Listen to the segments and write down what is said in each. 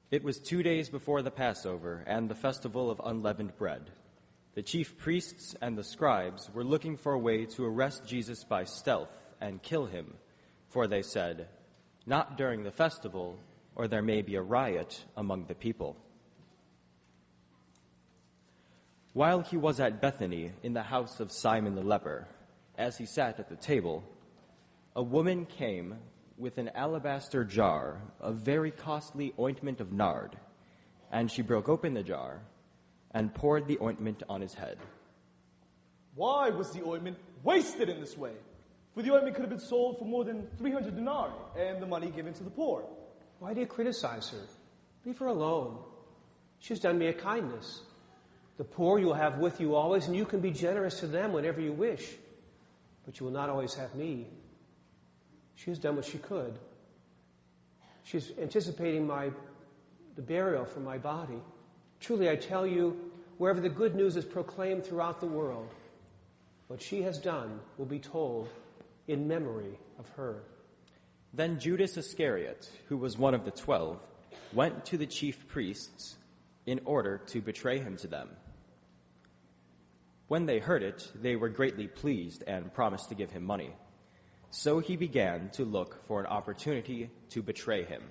It was 2 days before the Passover and the festival of unleavened bread. The chief priests and the scribes were looking for a way to arrest Jesus by stealth and kill him, for they said, "Not during the festival, or there may be a riot among the people." While he was at Bethany in the house of Simon the leper, as he sat at the table, a woman came with an alabaster jar of very costly ointment of nard, and she broke open the jar and poured the ointment on his head. Why was the ointment wasted in this way? For the ointment could have been sold for more than 300 denarii and the money given to the poor. Why do you criticize her? Leave her alone. She's done me a kindness. The poor you will have with you always, and you can be generous to them whenever you wish. But you will not always have me. She has done what she could. She's anticipating the burial for my body. Truly, I tell you, wherever the good news is proclaimed throughout the world, what she has done will be told in memory of her. Then Judas Iscariot, who was one of the 12, went to the chief priests in order to betray him to them. When they heard it, they were greatly pleased and promised to give him money. So he began to look for an opportunity to betray him.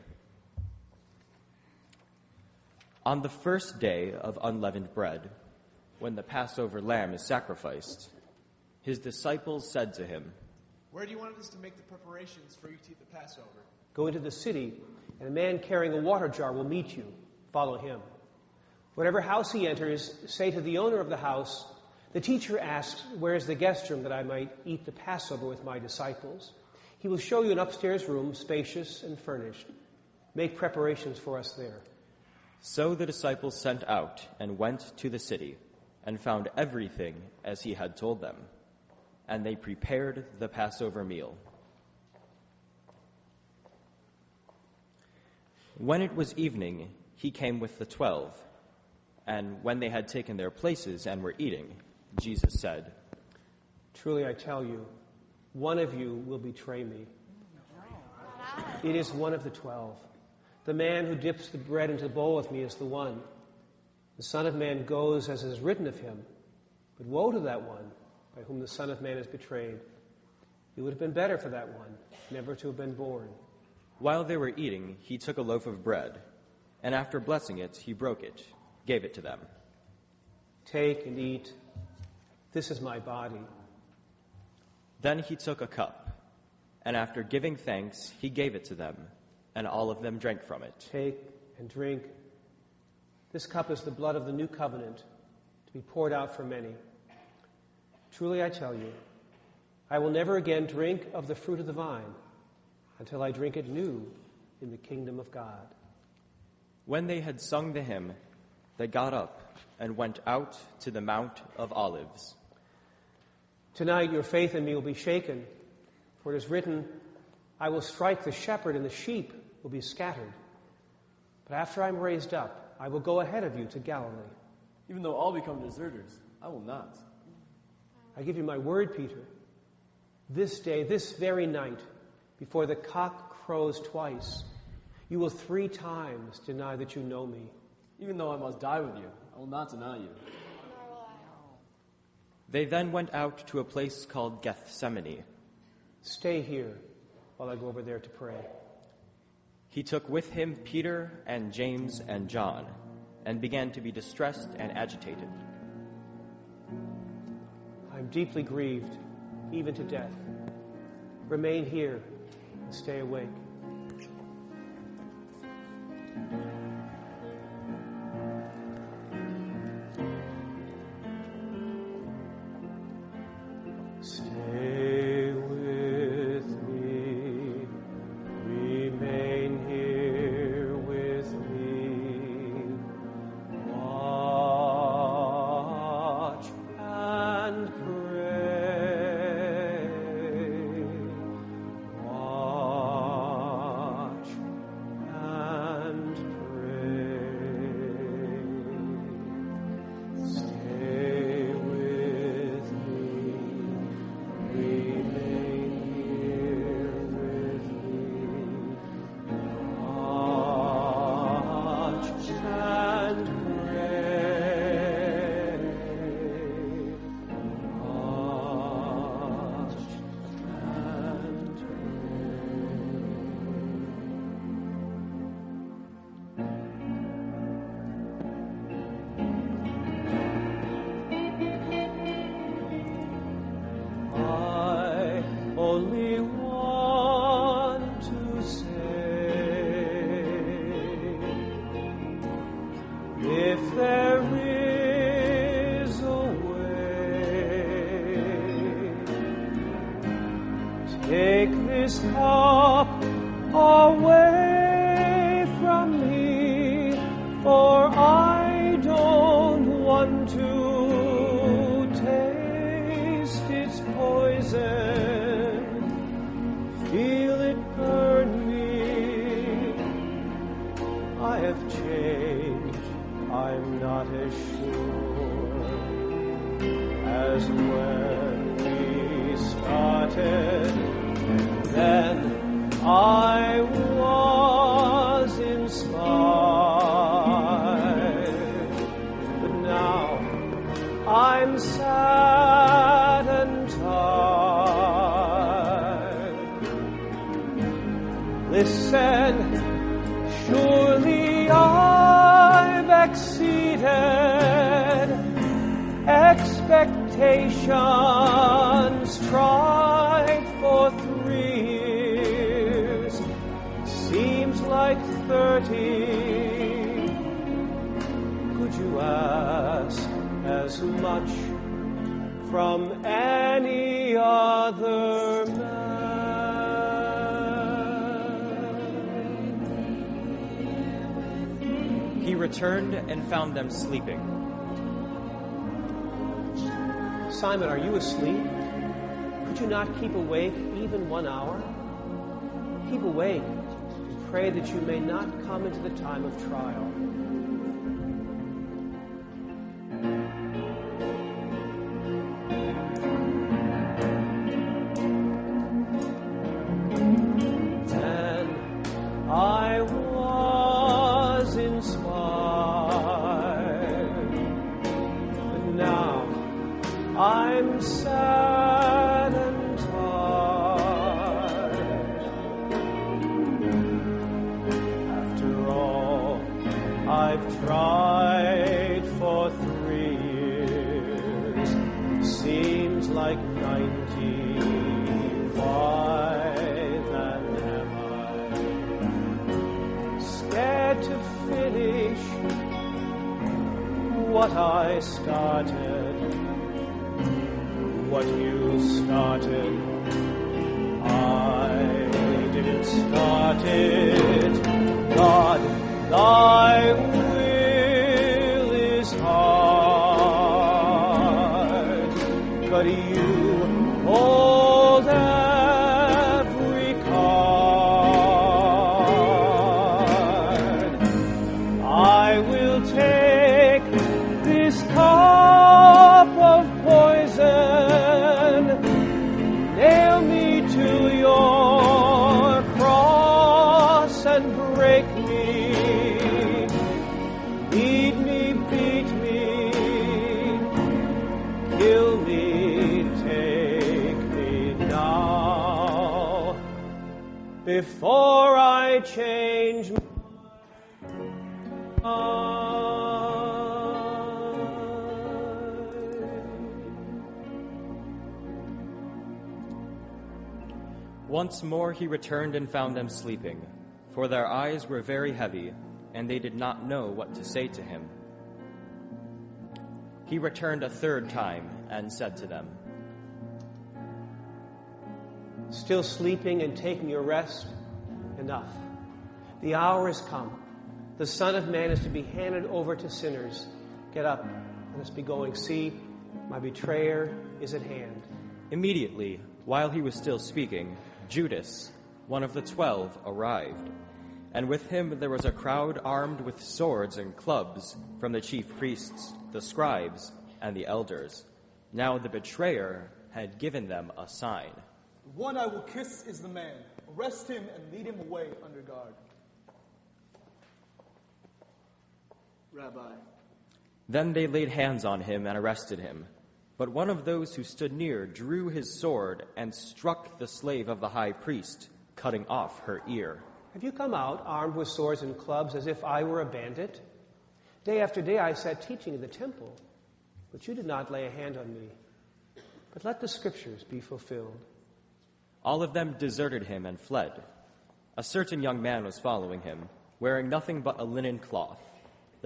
On the first day of unleavened bread, when the Passover lamb is sacrificed, his disciples said to him, "Where do you want us to make the preparations for you to eat the Passover?" Go into the city, and a man carrying a water jar will meet you. Follow him. Whatever house he enters, say to the owner of the house, "The teacher asks, where is the guest room that I might eat the Passover with my disciples?" He will show you an upstairs room, spacious and furnished. Make preparations for us there. So the disciples sent out and went to the city and found everything as he had told them, and they prepared the Passover meal. When it was evening, he came with the 12, and when they had taken their places and were eating, Jesus said, "Truly I tell you, one of you will betray me." It is one of the 12. The man who dips the bread into the bowl with me is the one. The Son of Man goes as is written of him, but woe to that one by whom the Son of Man is betrayed. It would have been better for that one never to have been born. While they were eating, he took a loaf of bread, and after blessing it, he broke it, gave it to them. "Take and eat. This is my body." Then he took a cup, and after giving thanks, he gave it to them, and all of them drank from it. "Take and drink. This cup is the blood of the new covenant, to be poured out for many. Truly I tell you, I will never again drink of the fruit of the vine until I drink it new in the kingdom of God." When they had sung the hymn, they got up and went out to the Mount of Olives. Tonight your faith in me will be shaken, for it is written, "I will strike the shepherd and the sheep will be scattered." But after I am raised up, I will go ahead of you to Galilee. Even though all become deserters, I will not. I give you my word, Peter. This day, this very night, before the cock crows twice, you will 3 times deny that you know me. Even though I must die with you, I will not deny you. They then went out to a place called Gethsemane. Stay here while I go over there to pray. He took with him Peter and James and John, and began to be distressed and agitated. I am deeply grieved, even to death. Remain here and stay awake. Stay with me, remain here with me, watch and pray, watch If there is a way, take this cup away from me, for I don't want to taste its poison, feel it burn me. I have changed, I'm not as sure as when we started. Then I was inspired, but now I'm sad and tired. Listen, surely I've exceeded expectations, tried for 3 years, seems like 30. Could you ask as much from any other man? He returned and found them sleeping. Simon, are you asleep? Could you not keep awake even 1 hour? Keep awake and pray that you may not come into the time of trial. Then I was inspired, but now I'm sad and tired. After all, I've tried for 3 years, seems like 90. Why then am I scared to finish what I started? What you started, I didn't start it. God, thy will is hard, but you hold every card. I will take this cup of poison, nail me to your cross and break me, beat me, beat me, kill me, take me now, before I change my Once more he returned and found them sleeping, for their eyes were very heavy, and they did not know what to say to him. He returned a 3rd time and said to them, Still sleeping and taking your rest? Enough. The hour has come. The Son of Man is to be handed over to sinners. Get up, let us be going. See, my betrayer is at hand. Immediately, while he was still speaking, Judas, one of the 12, arrived, and with him there was a crowd armed with swords and clubs from the chief priests, the scribes, and the elders. Now the betrayer had given them a sign. The one I will kiss is the man. Arrest him and lead him away under guard. Rabbi, Then they laid hands on him and arrested him. But one of those who stood near drew his sword and struck the slave of the high priest, cutting off her ear. Have you come out armed with swords and clubs as if I were a bandit? Day after day I sat teaching in the temple, but you did not lay a hand on me. But let the scriptures be fulfilled. All of them deserted him and fled. A certain young man was following him, wearing nothing but a linen cloth.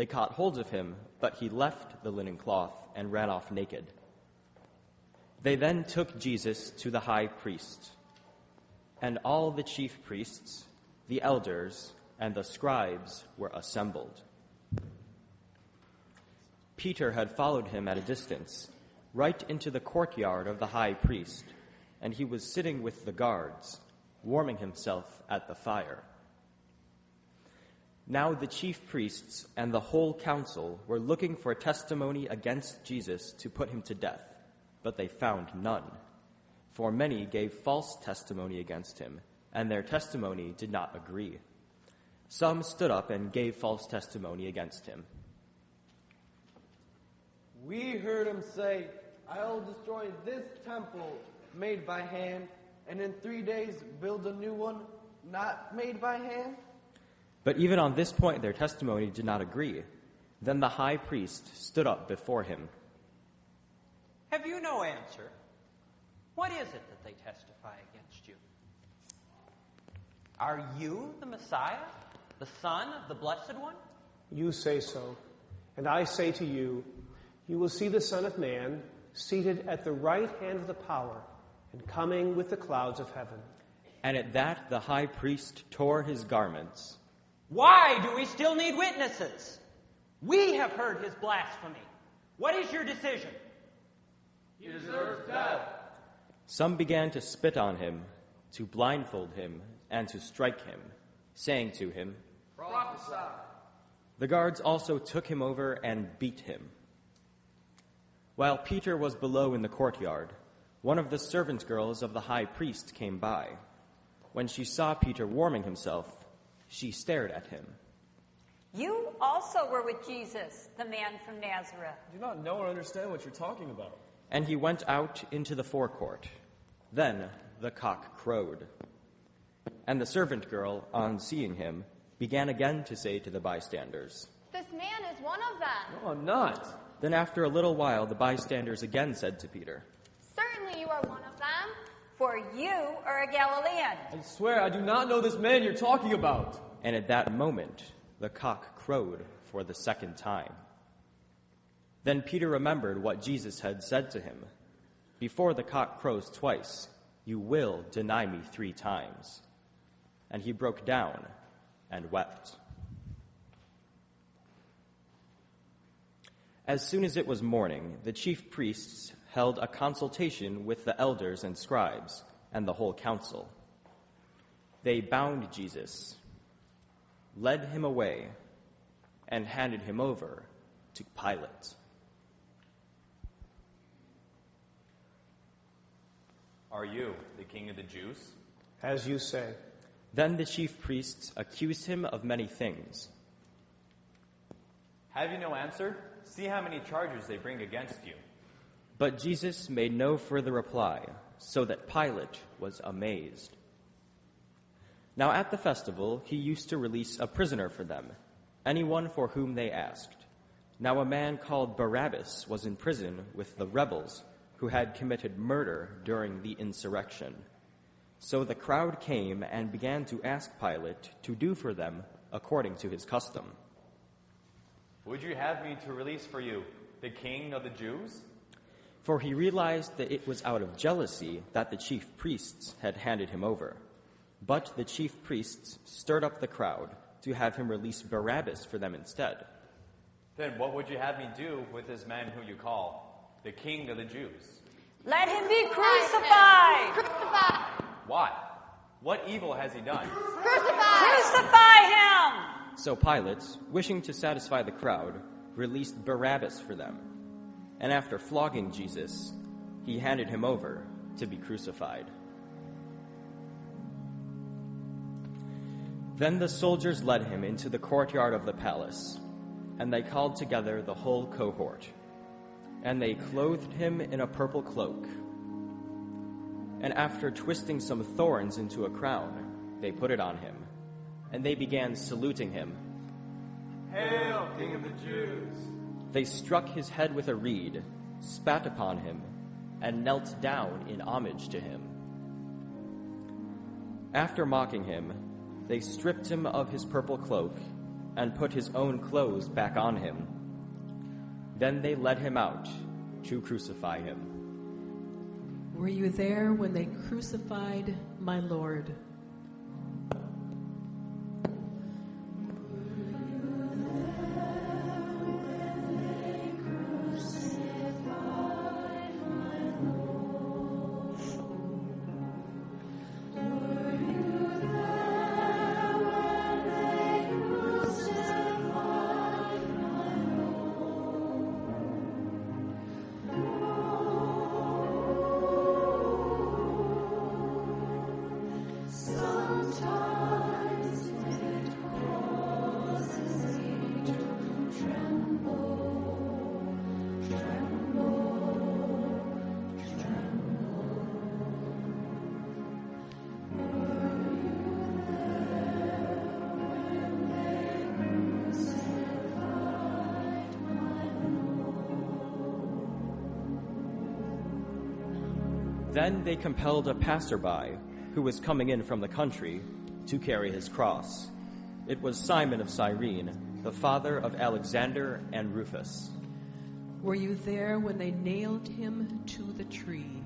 They caught hold of him, but he left the linen cloth and ran off naked. They then took Jesus to the high priest, and all the chief priests, the elders, and the scribes were assembled. Peter had followed him at a distance, right into the courtyard of the high priest, and he was sitting with the guards, warming himself at the fire. Now the chief priests and the whole council were looking for testimony against Jesus to put him to death, but they found none. For many gave false testimony against him, and their testimony did not agree. Some stood up and gave false testimony against him. We heard him say, "I will destroy this temple made by hand, and in 3 days build a new one not made by hand." But even on this point their testimony did not agree. Then the high priest stood up before him. Have you no answer? What is it that they testify against you? Are you the Messiah, the Son of the Blessed One? You say so. And I say to you, you will see the Son of Man seated at the right hand of the power and coming with the clouds of heaven. And at that the high priest tore his garments. Why do we still need witnesses? We have heard his blasphemy. What is your decision? He deserves death. Some began to spit on him, to blindfold him, and to strike him, saying to him, Prophesy. The guards also took him over and beat him. While Peter was below in the courtyard, one of the servant girls of the high priest came by. When she saw Peter warming himself, she stared at him. You also were with Jesus, the man from Nazareth. I do not know or understand what you're talking about. And he went out into the forecourt. Then the cock crowed. And the servant girl, on seeing him, began again to say to the bystanders, This man is one of them. No, I'm not. Then after a little while the bystanders again said to Peter, Certainly you are one of them. For you are a Galilean. I swear I do not know this man you're talking about. And at that moment the cock crowed for the second time. Then Peter remembered what Jesus had said to him, Before the cock crows twice, you will deny me 3 times. And he broke down and wept. As soon as it was morning, the chief priests held a consultation with the elders and scribes and the whole council. They bound Jesus, led him away, and handed him over to Pilate. Are you the king of the Jews? As you say. Then the chief priests accused him of many things. Have you no answer? See how many charges they bring against you. But Jesus made no further reply, so that Pilate was amazed. Now at the festival, he used to release a prisoner for them, anyone for whom they asked. Now a man called Barabbas was in prison with the rebels who had committed murder during the insurrection. So the crowd came and began to ask Pilate to do for them according to his custom. Would you have me to release for you the king of the Jews? For he realized that it was out of jealousy that the chief priests had handed him over. But the chief priests stirred up the crowd to have him release Barabbas for them instead. Then what would you have me do with this man who you call the king of the Jews? Let him be crucified! Crucify! Why? What evil has he done? Crucify! Crucify him! So Pilate, wishing to satisfy the crowd, released Barabbas for them. And after flogging Jesus, he handed him over to be crucified. Then the soldiers led him into the courtyard of the palace, and they called together the whole cohort. And they clothed him in a purple cloak. And after twisting some thorns into a crown, they put it on him. And they began saluting him. Hail, King of the Jews! They struck his head with a reed, spat upon him, and knelt down in homage to him. After mocking him, they stripped him of his purple cloak and put his own clothes back on him. Then they led him out to crucify him. Were you there when they crucified my Lord? Then they compelled a passerby who was coming in from the country to carry his cross. It was Simon of Cyrene, the father of Alexander and Rufus. Were you there when they nailed him to the tree?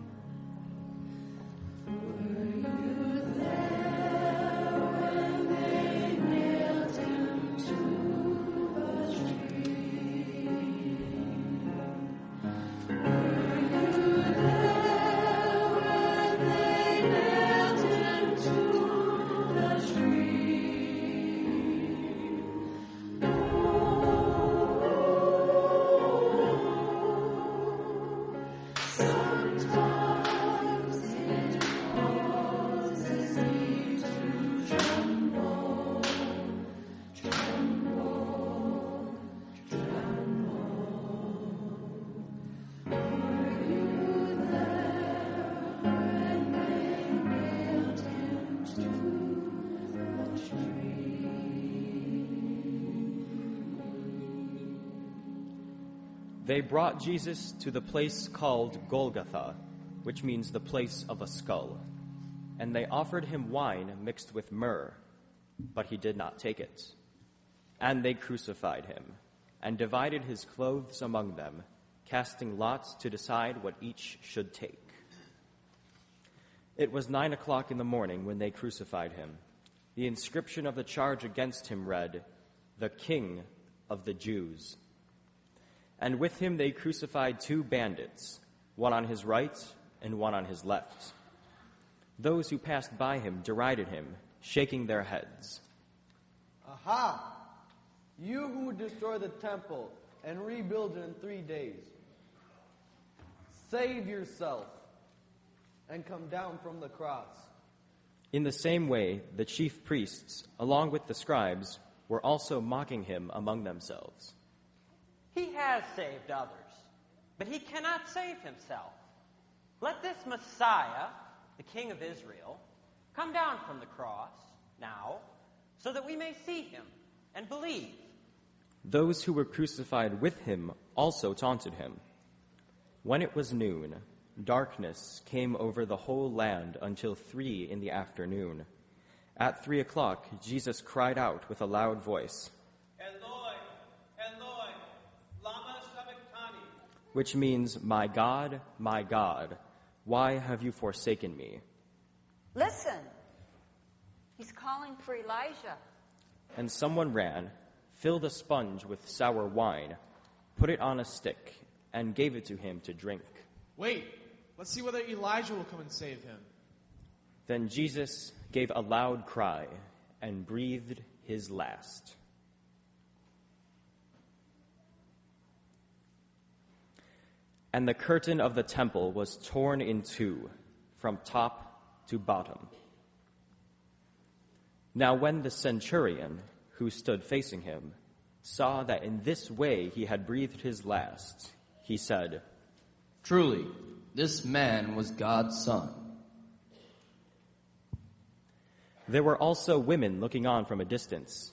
They brought Jesus to the place called Golgotha, which means the place of a skull. And they offered him wine mixed with myrrh, but he did not take it. And they crucified him, and divided his clothes among them, casting lots to decide what each should take. It was 9 o'clock in the morning when they crucified him. The inscription of the charge against him read, "The King of the Jews." And with him they crucified 2 bandits, one on his right and one on his left. Those who passed by him derided him, shaking their heads. Aha! You who destroy the temple and rebuild it in 3 days, save yourself and come down from the cross. In the same way, the chief priests, along with the scribes, were also mocking him among themselves. He has saved others, but he cannot save himself. Let this Messiah, the King of Israel, come down from the cross now, so that we may see him and believe. Those who were crucified with him also taunted him. When it was noon, darkness came over the whole land until 3 in the afternoon. At 3 o'clock, Jesus cried out with a loud voice, Eloi, Eloi, lama sabachthani, which means, my God, why have you forsaken me? Listen, he's calling for Elijah. And someone ran, filled a sponge with sour wine, put it on a stick, and gave it to him to drink. Wait, let's see whether Elijah will come and save him. Then Jesus gave a loud cry and breathed his last. And the curtain of the temple was torn in 2, from top to bottom. Now when the centurion, who stood facing him, saw that in this way he had breathed his last, he said, Truly, this man was God's son. There were also women looking on from a distance.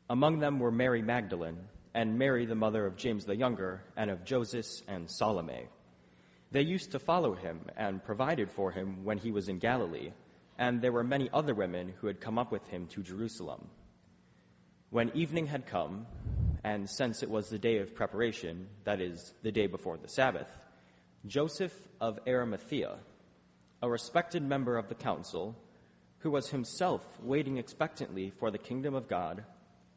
Among them were Mary Magdalene, and Mary the mother of James the Younger, and of Joseph and Salome. They used to follow him and provided for him when he was in Galilee, and there were many other women who had come up with him to Jerusalem. When evening had come, and since it was the day of preparation, that is, the day before the Sabbath, Joseph of Arimathea, a respected member of the council, who was himself waiting expectantly for the kingdom of God,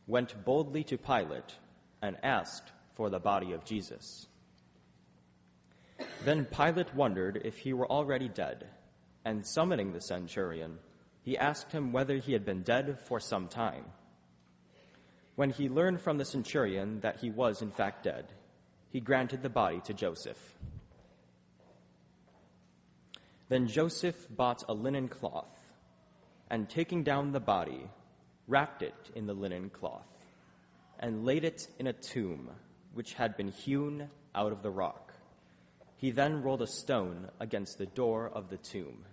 went boldly to Pilate and asked for the body of Jesus. Then Pilate wondered if he were already dead, and summoning the centurion, he asked him whether he had been dead for some time. When he learned from the centurion that he was in fact dead, he granted the body to Joseph. Then Joseph bought a linen cloth, and taking down the body, wrapped it in the linen cloth, and laid it in a tomb which had been hewn out of the rock. He then rolled a stone against the door of the tomb.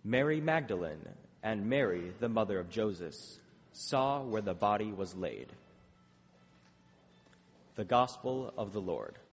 Mary Magdalene and Mary, the mother of Joseph, saw where the body was laid. The Gospel of the Lord.